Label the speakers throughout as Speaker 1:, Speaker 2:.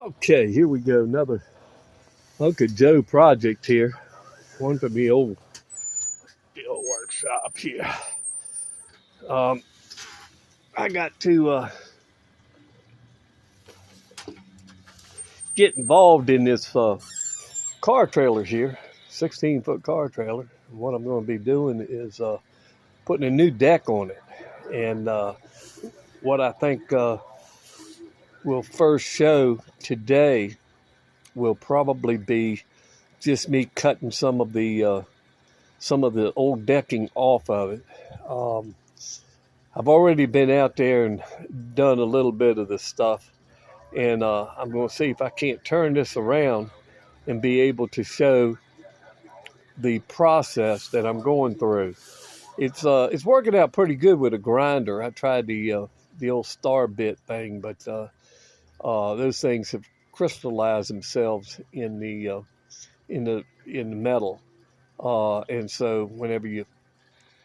Speaker 1: Okay, here we go. Another Uncle Joe project here. One for the old workshop here. Um, I got to get involved in this car trailer here, 16-foot car trailer. What I'm going to be doing is putting a new deck on it. And what I think will first show today will probably be just me cutting some of the old decking off of it. Um, I've already been out there and done a little bit of this stuff, and I'm going to see if I can't turn this around and be able to show the process that I'm going through. It's working out pretty good with a grinder. I tried the old star bit thing, but those things have crystallized themselves in the metal, and so whenever you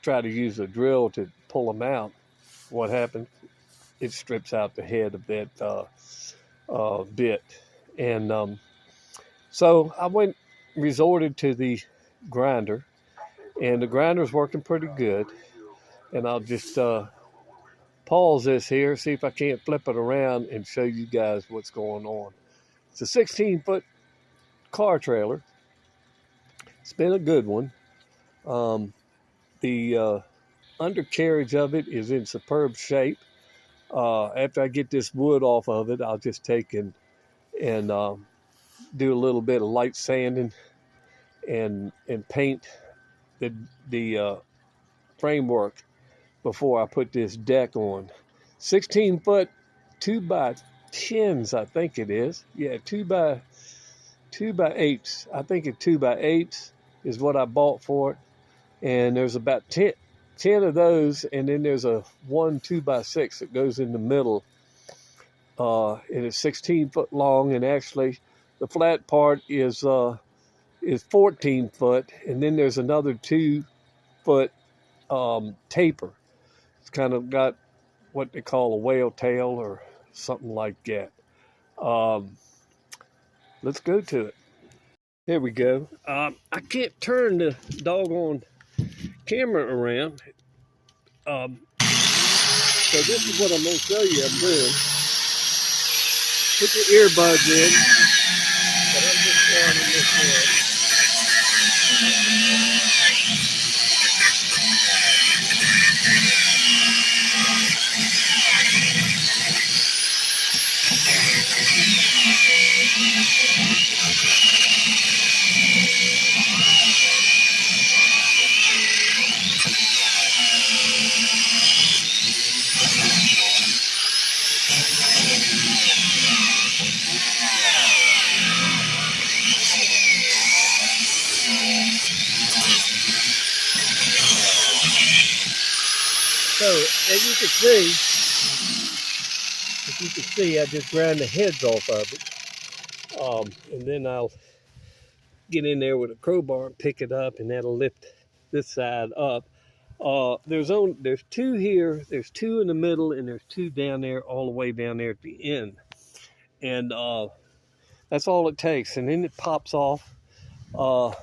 Speaker 1: try to use a drill to pull them out, what happens? It strips out the head of that bit. And so I resorted to the grinder, and the grinder's working pretty good. And I'll just pause this here, see if I can't flip it around and show you guys what's going on. It's a 16-foot car trailer. It's been a good one. The undercarriage of it is in superb shape. After I get this wood off of it, I'll just take and do a little bit of light sanding and paint the framework before I put this deck on. 16-foot 2x10s, I think it is. Yeah, 2x8s. I think it's 2x8s is what I bought for it. And there's about 10 of those, and then there's a 2x6 that goes in the middle. And it's 16 foot long, and actually the flat part is 14 foot, and then there's another 2 foot taper. It's kind of got what they call a whale tail or something like that. Um, let's go to it. Here we go. I can't turn the doggone camera around. So this is what I'm going to show you I'm doing. Put your earbuds in, but I'm just starting this one. So as you can see, I just grind the heads off of it, and then I'll get in there with a crowbar and pick it up, and that'll lift this side up. There's two here, there's two in the middle, and there's two down there, all the way down there at the end, and that's all it takes, and then it pops off. I've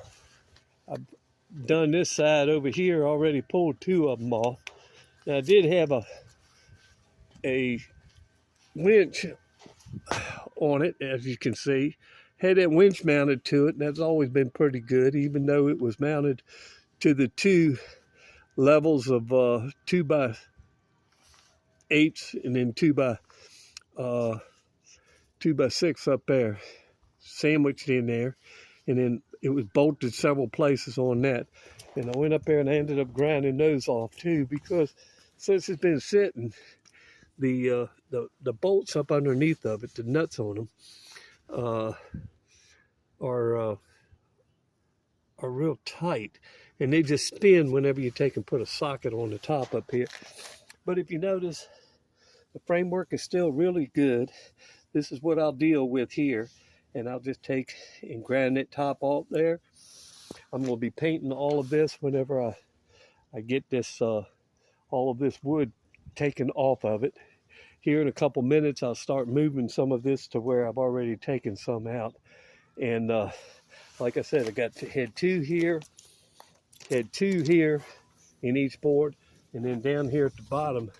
Speaker 1: done this side over here, already pulled two of them off. Now I did have a winch on it, as you can see. Had that winch mounted to it, and that's always been pretty good, even though it was mounted to the two levels of 2x8s and then 2x6 up there, sandwiched in there, and then it was bolted several places on that. And I went up there and I ended up grinding those off too, because since it's been sitting, the bolts up underneath of it, the nuts on them, are real tight, and they just spin whenever you take and put a socket on the top up here. But if you notice, the framework is still really good. This is what I'll deal with here, and I'll just take and grind that top off there. I'm going to be painting all of this whenever I get this all of this wood taken off of it. here in a couple minutes, I'll start moving some of this to where I've already taken some out. And like I said, had two here in each board, and then down here at the bottom,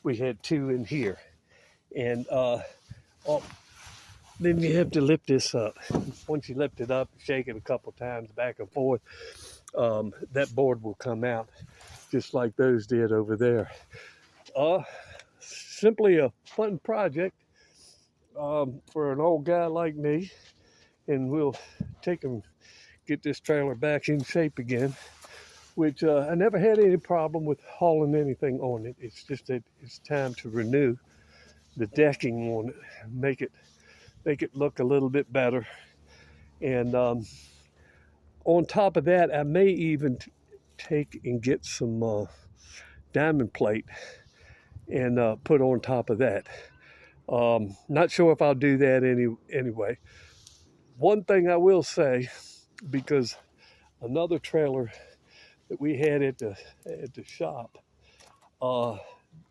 Speaker 1: we had two in here. And then you have to lift this up. Once you lift it up, shake it a couple times back and forth, that board will come out just like those did over there. Simply a fun project for an old guy like me, and we'll get this trailer back in shape again, which I never had any problem with hauling anything on it. It's just that it's time to renew the decking on it, make it look a little bit better. And on top of that, I may even take and get some diamond plate and put on top of that. Not sure if I'll do that anyway. One thing I will say, because another trailer that we had at the shop,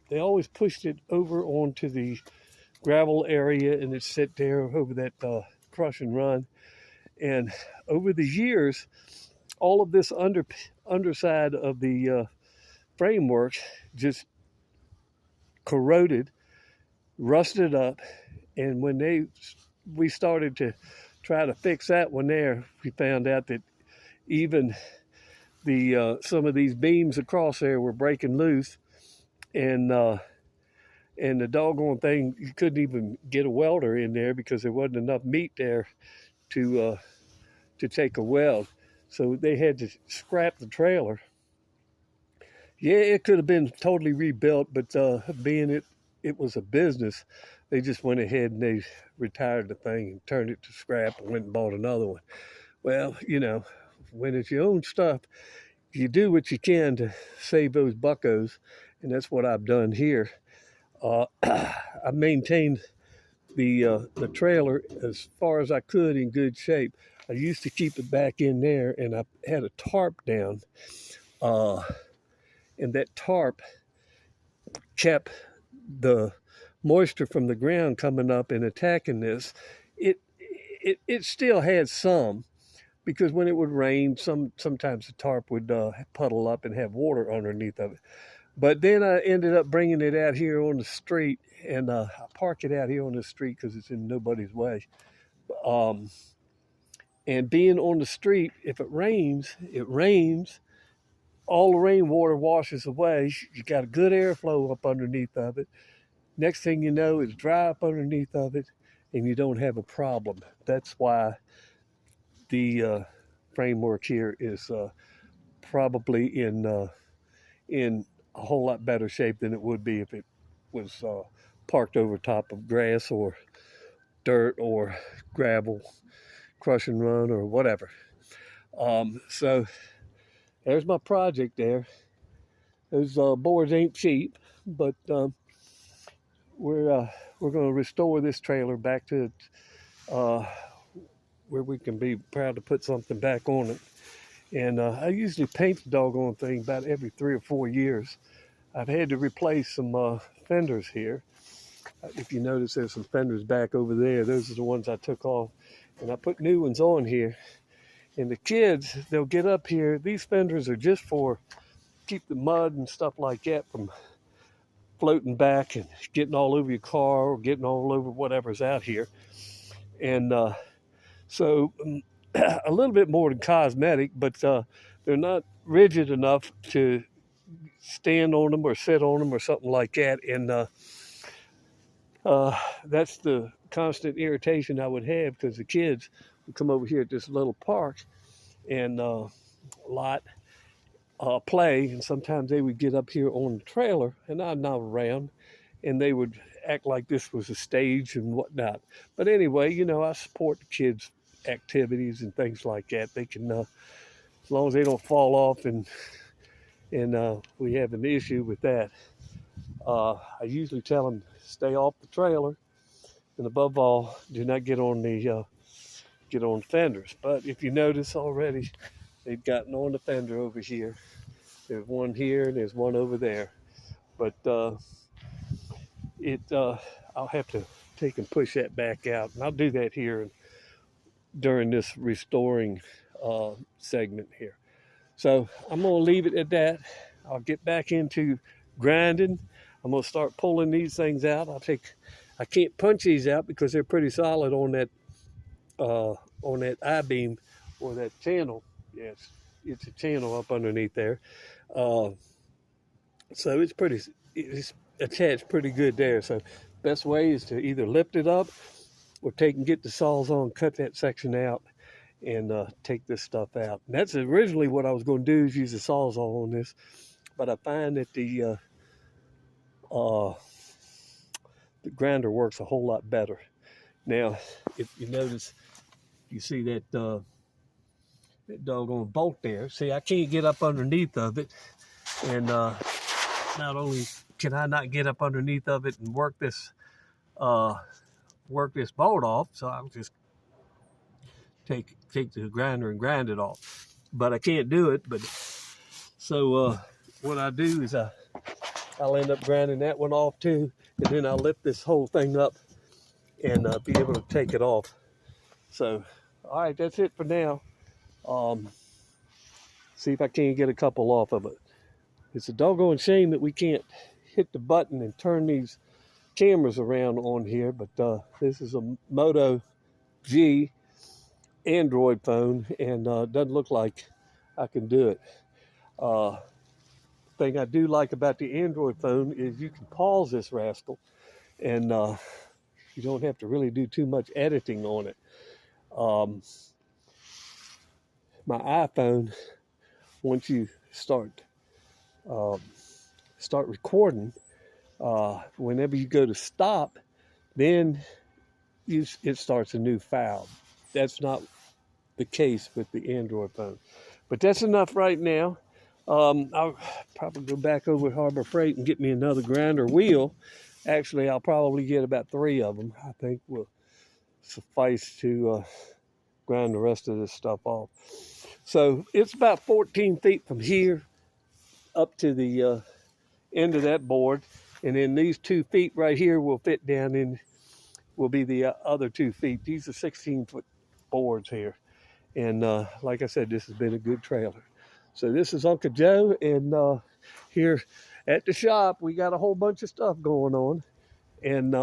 Speaker 1: they always pushed it over onto the gravel area, and it sit there over that crush and run. And over the years, all of this underside of the framework just corroded, rusted up. And when we started to try to fix that one there, we found out that even some of these beams across there were breaking loose, and the doggone thing, you couldn't even get a welder in there because there wasn't enough meat there to take a weld. So they had to scrap the trailer. Yeah, it could have been totally rebuilt, but being it was a business, they just went ahead and they retired the thing and turned it to scrap and went and bought another one. Well, when it's your own stuff, you do what you can to save those buckos, and that's what I've done here. I maintained the trailer as far as I could in good shape. I used to keep it back in there, and I had a tarp down, and that tarp kept the moisture from the ground coming up and attacking this. It still had some, because when it would rain, sometimes the tarp would puddle up and have water underneath of it. But then I ended up bringing it out here on the street, and I park it out here on the street because it's in nobody's way. And being on the street, if it rains, all the rainwater washes away. You got a good airflow up underneath of it. Next thing you know, it's dry up underneath of it, and you don't have a problem. That's why the framework here is probably in a whole lot better shape than it would be if it was parked over top of grass or dirt or gravel, crush and run or whatever. So there's my project there. Those boards ain't cheap, but we're going to restore this trailer back to where we can be proud to put something back on it. And I usually paint the doggone thing about every 3 or 4 years. I've had to replace some fenders here. If you notice, there's some fenders back over there. Those are the ones I took off, and I put new ones on here. And the kids, they'll get up here. These fenders are just for keep the mud and stuff like that from floating back and getting all over your car or getting all over whatever's out here. And so a little bit more than cosmetic, but they're not rigid enough to stand on them or sit on them or something like that. And that's the constant irritation I would have, because the kids would come over here at this little park and play, and sometimes they would get up here on the trailer, and I'd knock around, and they would act like this was a stage and whatnot. But anyway, I support the kids' activities and things like that. They can, as long as they don't fall off and we have an issue with that. I usually tell them stay off the trailer, and above all, do not get on the fenders. But if you notice already, they've gotten on the fender over here. There's one here and there's one over there. But I'll have to take and push that back out, and I'll do that here during this restoring segment here. So I'm going to leave it at that. I'll get back into grinding. I'm going to start pulling these things out. I can't punch these out because they're pretty solid on that I-beam or that channel. Yes, it's a channel up underneath there. So it's attached pretty good there. So best way is to either lift it up or get the Sawzall, cut that section out, and take this stuff out. And that's originally what I was going to do, is use the Sawzall on this, but I find that the grinder works a whole lot better. Now, if you notice, you see that that doggone bolt there. See, I can't get up underneath of it, and not only can I not get up underneath of it and work this bolt off, so I'll just take the grinder and grind it off. But I can't do it. But so what I do is I'll end up grinding that one off too, and then I'll lift this whole thing up and be able to take it off. So, all right, that's it for now. See if I can't get a couple off of it. It's a doggone shame that we can't hit the button and turn these cameras around on here, but this is a Moto G Android phone, and doesn't look like I can do it. Thing I do like about the Android phone is you can pause this rascal, and you don't have to really do too much editing on it. My iPhone, once you start recording, whenever you go to stop, then it starts a new file. That's not the case with the Android phone. But that's enough right now. I'll probably go back over to Harbor Freight and get me another grinder wheel. Actually, I'll probably get about 3 of them. I think will suffice to grind the rest of this stuff off. So it's about 14 feet from here up to the end of that board. And then these 2 feet right here will fit down in, will be the other 2 feet. These are 16-foot boards here. And like I said, this has been a good trailer. So this is Uncle Joe, and here at the shop, we got a whole bunch of stuff going on. And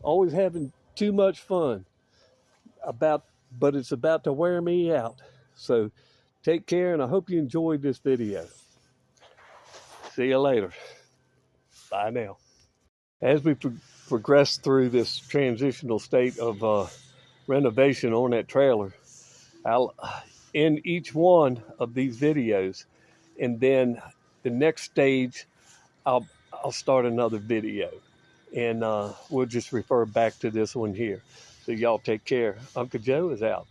Speaker 1: always having too much fun, but it's about to wear me out. So take care, and I hope you enjoyed this video. See you later. Bye now. As we progress through this transitional state of renovation on that trailer, I'll end each one of these videos, and then the next stage, I'll start another video, and we'll just refer back to this one here. So y'all take care. Uncle Joe is out.